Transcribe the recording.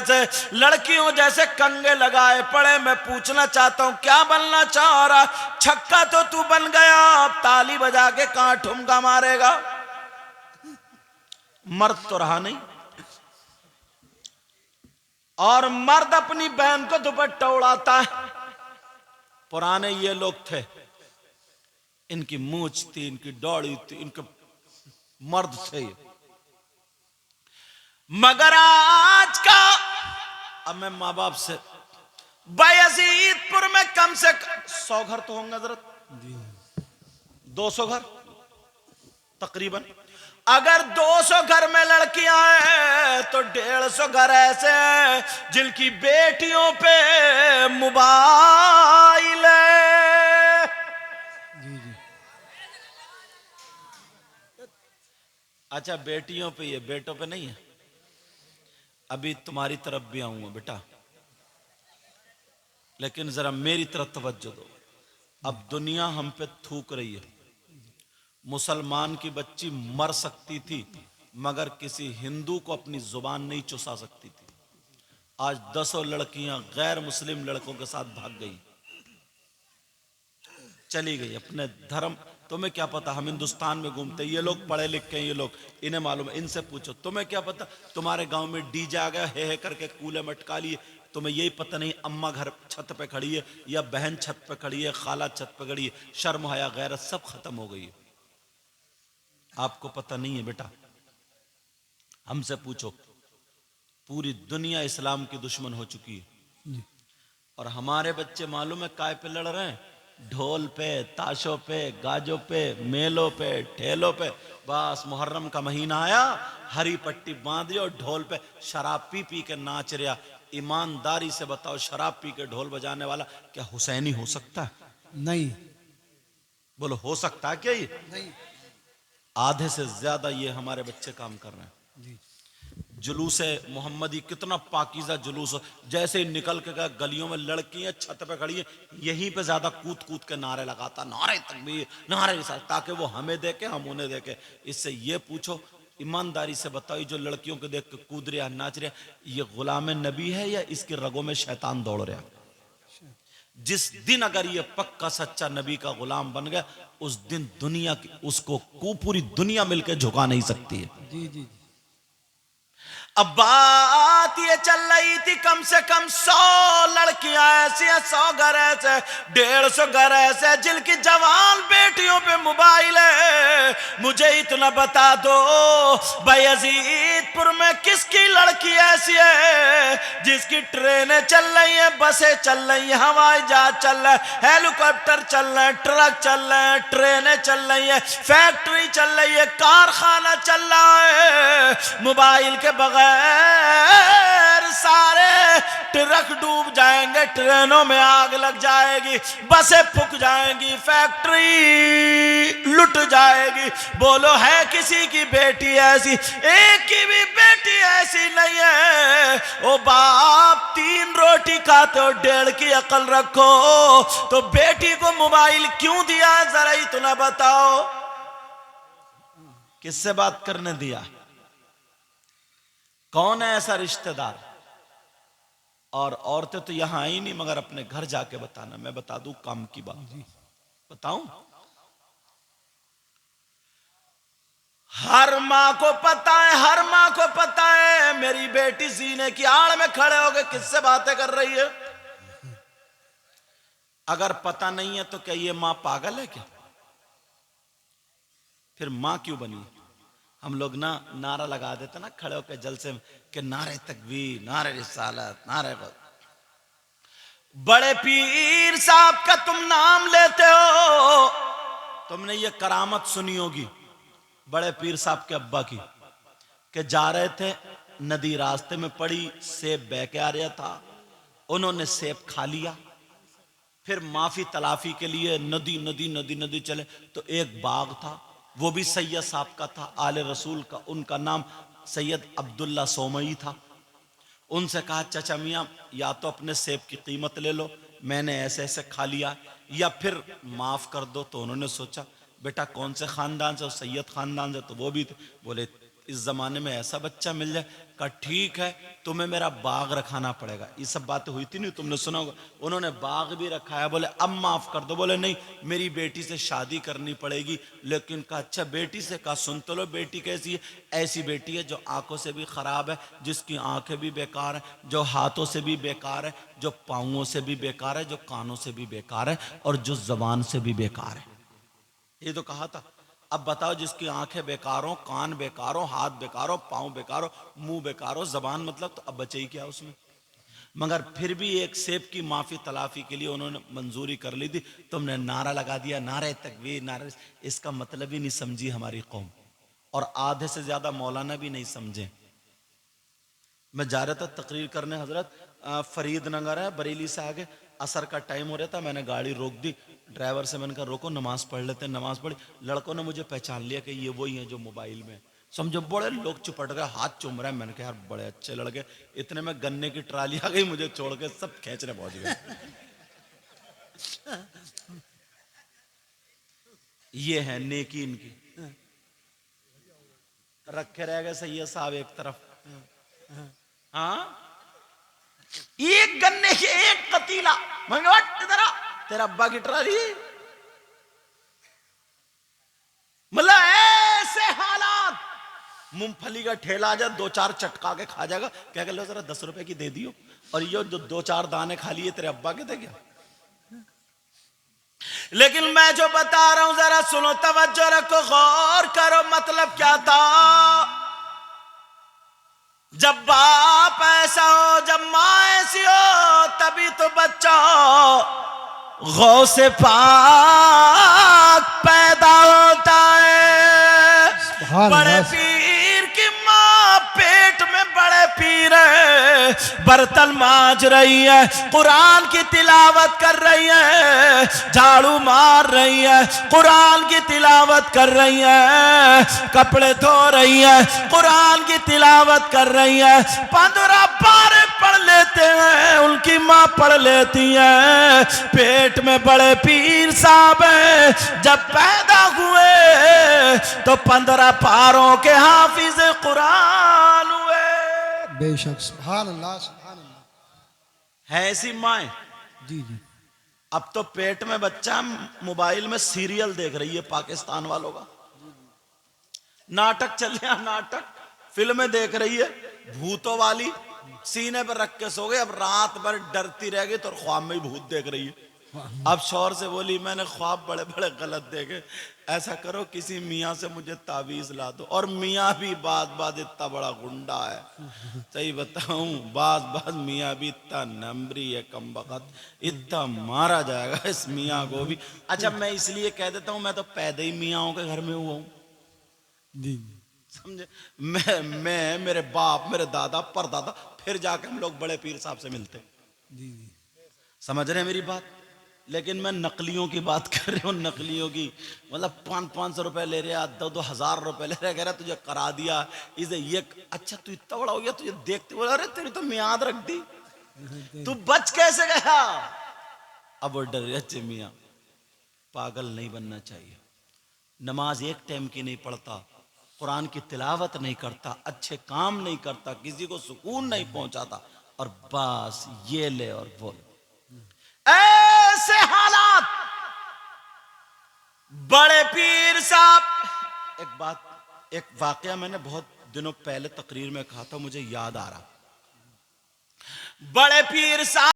से लड़कियों जैसे कंगे लगाए पड़े। मैं पूछना चाहता हूं क्या बनना चाह रहा? छक्का तो तू बन गया, अब ताली बजा के कहां ठुमका मारेगा? मर्द तो रहा नहीं। और मर्द अपनी बहन को दुपट्टा उड़ाता है। पुराने ये लोग थे, इनकी मूंछ थी, इनकी दौड़ी थी, इनके मर्द थे। मगर आज का, अब मैं माँ बाप से, बायजीदपुर में कम से कम 100 घर तो होंगे हजरत, 200 घर तकरीबन। अगर 200 घर में लड़कियां हैं तो 150 घर ऐसे हैं जिनकी बेटियों पे मोबाइल है। अच्छा, बेटियों पे, ये बेटों पे नहीं है। अभी तुम्हारी तरफ भी आऊंगा बेटा, लेकिन जरा मेरी तरफ तवज्जो दो। अब दुनिया हम पे थूक रही है। मुसलमान की बच्ची मर सकती थी मगर किसी हिंदू को अपनी जुबान नहीं चुसा सकती थी। आज 10 लड़कियां गैर मुस्लिम लड़कों के साथ भाग गई, चली गई अपने धर्म। तुम्हें क्या पता, हम हिंदुस्तान में घूमते, ये लोग पढ़े लिखे हैं, ये लोग, इन्हें मालूम है। इनसे पूछो तुम्हें क्या पता, तुम्हारे गांव में डीजे आ गया, हे करके कूले मटका लिए, तुम्हें यही पता नहीं अम्मा घर छत पे खड़ी है या बहन छत पे खड़ी है, खाला छत पे खड़ी है, शर्म हया गैरत सब खत्म हो गई है। आपको पता नहीं है बेटा, हमसे पूछो। पूरी दुनिया इस्लाम की दुश्मन हो चुकी है और हमारे बच्चे मालूम है काय पे लड़ रहे हैं? ढोल पे, ताशों पे, गाजों पे, मेलों पे, ठेलों पे। बस मुहर्रम का महीना आया, हरी पट्टी बांध दी और ढोल पे शराब पी पी के नाच रहा। ईमानदारी से बताओ, शराब पी के ढोल बजाने वाला क्या हुसैनी हो सकता है? नहीं। बोलो, हो सकता है क्या? ये नहीं। आधे से ज्यादा ये हमारे बच्चे काम कर रहे हैं। जुलूस मोहम्मदी कितना पाकीज़ा जुलूस, जैसे ही निकल के गया गलियों में लड़कियां छत पे खड़ी है, यहीं पे ज्यादा कूद कूद के नारे लगाता, नारे तकबीर, नारे रिसाल, ताकि वो हमें देखे हम उन्हें देखे। इससे ये पूछो, ईमानदारी से बताओ, जो लड़कियों को देख के कूद रहा नाच रहा, ये गुलाम नबी है या इसके रगों में शैतान दौड़ रहा? जिस दिन अगर ये पक्का सच्चा नबी का गुलाम बन गया, उस दिन दुनिया की उसको पूरी दुनिया मिलकर झुका नहीं सकती है। जी जी। अब बात ये चल रही थी, कम से कम 100 लड़कियां ऐसी हैं, 100 घर ऐसे, 150 घर ऐसे जिनकी जवान बेटियों पे मोबाइल है। मुझे इतना बता दो, बायजीदपुर में किसकी लड़की ऐसी है जिसकी ट्रेनें चल रही हैं, बसें चल रही हैं, हवाई जहाज चल रहा है, हेलीकॉप्टर चल रहे हैं, ट्रक चल रहे हैं, ट्रेनें चल रही है, फैक्ट्री चल रही है, कारखाना चल रहा है। मोबाइल के बगैर सारे ट्रक डूब जाएंगे, ट्रेनों में आग लग जाएगी, बसें फूक जाएंगी, फैक्ट्री लुट जाएगी। बोलो, है किसी की बेटी ऐसी? एक की भी बेटी ऐसी नहीं है। ओ बाप, 3 रोटी खाते हो, 1.5 की अकल रखो, तो बेटी को मोबाइल क्यों दिया? जरा ही तुम्हें बताओ, किससे बात करने दिया? कौन है ऐसा रिश्तेदार? और औरतें तो यहां आई नहीं, मगर अपने घर जाके बताना, मैं बता दूं काम की बात। बताऊं, हर मां को पता है, हर मां को पता है मेरी बेटी सीने की आड़ में खड़े होकर किससे बातें कर रही है। अगर पता नहीं है तो क्या ये मां पागल है क्या? फिर मां क्यों बनी? हम लोग ना नारा लगा देते ना खड़े होकर जलसे में कि नारे तकबीर, नारे रिसालत, नारे बड़े पीर साहब का तुम नाम लेते हो। तुमने ये करामत सुनी होगी बड़े पीर साहब के अब्बा की, कि जा रहे थे नदी, रास्ते में पड़ी, सेब बह के आ रहा था, उन्होंने सेब खा लिया। फिर माफी तलाफी के लिए नदी नदी नदी नदी चले तो एक बाग था, वो भी सैयद साहब का था, आले रसूल का, उनका नाम सैयद अब्दुल्ला सोमई था। उनसे कहा, चाचा मियाँ या तो अपने सेब की कीमत ले लो, मैंने ऐसे ऐसे खा लिया, या फिर माफ कर दो। तो उन्होंने सोचा बेटा कौन से खानदान से? सैयद खानदान से, तो वो भी थे। बोले इस जमाने में ऐसा बच्चा मिल जाए। कहा ठीक है, तुम्हें मेरा बाग रखाना पड़ेगा। ये सब बातें हुई थी नहीं, तुमने सुना होगा। उन्होंने बाग भी रखाया। बोले अब माफ कर दो। बोले नहीं, मेरी बेटी से शादी करनी पड़ेगी। लेकिन कहा अच्छा बेटी से? कहा सुन तो लो बेटी कैसी है। ऐसी बेटी है जो आंखों से भी खराब है, जिसकी आंखें भी बेकार है, जो हाथों से भी बेकार है, जो पाँवों से भी बेकार है, जो कानों से भी बेकार है, और जो जबान से भी बेकार है। ये तो कहा था। अब बताओ, जिसकी आंखें बेकार हो, कान बेकार हो, हाथ बेकार हो, पांव बेकार हो, मुंह बेकार हो, जबान, मतलब तो अब बचे ही क्या उसमें। मगर फिर भी एक सेब की माफी तलाफी के लिए उन्होंने मंजूरी कर ली थी। तुमने नारा लगा दिया, नारे तकबीर, नारे, इसका मतलब ही नहीं समझी हमारी कौम, और आधे से ज्यादा मौलाना भी नहीं समझे। मैं जा रहा था तकरीर करने हजरत, फरीद नगर है, बरेली से आगे। असर का टाइम हो रहा था, मैंने गाड़ी रोक दी। ड्राइवर से मैंने कहा रोको, नमाज पढ़ लेते हैं। नमाज पढ़ी। लड़कों ने मुझे पहचान लिया कि ये वही हैं जो मोबाइल में, समझो बड़े लोग चिपट गए, हाथ चूम रहे हैं। मैंने कहा यार बड़े अच्छे लड़के। इतने में गन्ने की ट्राली आ गई, मुझे छोड़ के सब खींचने पहुंच गए। ये है नेकी इनकी। रखे रह गए सैयद साहब एक तरफ। हाँ, एक गन्ने के एक पतीला। इधर आ, तेरा अब्बा की ट्राली। मतलब ऐसे हालात। मूंगफली का ठेला आ जाए, दो चार चटका के खा जाएगा। क्या कर लो जरा 10 रुपए की दे दियो, और ये जो दो चार दाने खा लिए तेरे अब्बा के थे क्या। लेकिन मैं जो बता रहा हूं जरा सुनो, तवज्जो रखो, गौर करो, मतलब क्या था। जब बाप ऐसा हो, जब माँ ऐसी हो, तभी तो बच्चा गौ से पाक पैदा होता है। बड़े पीर की माँ पेट में बड़े पीर है, बर्तन मांज रही है, कुरान की तिलावत कर रही है, झाड़ू मार रही है, कुरान की तिलावत कर रही है, कपड़े धो रही है, कुरान की तिलावत कर रही है। 15 पारे पढ़ लेते हैं, उनकी माँ पढ़ लेती है। पेट में बड़े पीर साहब हैं, जब पैदा हुए तो 15 पारों के हाफिज कुरान हुए। बेशक, सुभान अल्लाह, सुभान अल्लाह। है ऐसी माए। जी जी। अब तो पेट में बच्चा मोबाइल में सीरियल देख रही है पाकिस्तान वालों का, नाटक चल रहा, नाटक, फिल्में देख रही है भूतों वाली, सीने पर रख के सो गए। अब रात भर डरती रह गई तो ख्वाब में ही भूत देख रही है। अब शौहर से बोली मैंने ख्वाब बड़े बड़े गलत देखे, ऐसा करो किसी मियाँ से मुझे तावीज ला दो। और मियाँ भी बात बात इतना बड़ा गुंडा है, सही बताऊं, बात बात मियाँ भी इतना नंबरी है, कम वक्त, इतना मारा जाएगा इस मियाँ को भी। अच्छा मैं इसलिए कह देता हूं, मैं तो पैदा ही मियाँ के घर में हुआ हूं, जी समझे। मैं मेरे बाप, मेरे दादा, परदादा, फिर जाके हम लोग बड़े पीर साहब से मिलते। जी जी। समझ रहे हैं मेरी बात। लेकिन मैं नकलियों की बात कर रही हूँ, नकलियों की, मतलब 500 रुपए ले रहे, 2,000 रुपए ले रहे, कह रहा तुझे करा दिया इसे ये। अच्छा तू इतना बड़ा हो गया, तुझे देखते बोला अरे तेरी तो मियाद रख दी, तू बच कैसे गया। अब वो डर गया, अच्छे मियाँ पागल नहीं बनना चाहिए। नमाज एक टाइम की नहीं पढ़ता, कुरान की तिलावत नहीं करता, अच्छे काम नहीं करता, किसी को सुकून नहीं पहुंचाता, और बस ये ले और वो ले। ऐसे हालात। बड़े पीर साहब, एक बात, एक वाकया मैंने बहुत दिनों पहले तकरीर में कहा था, मुझे याद आ रहा। बड़े पीर साहब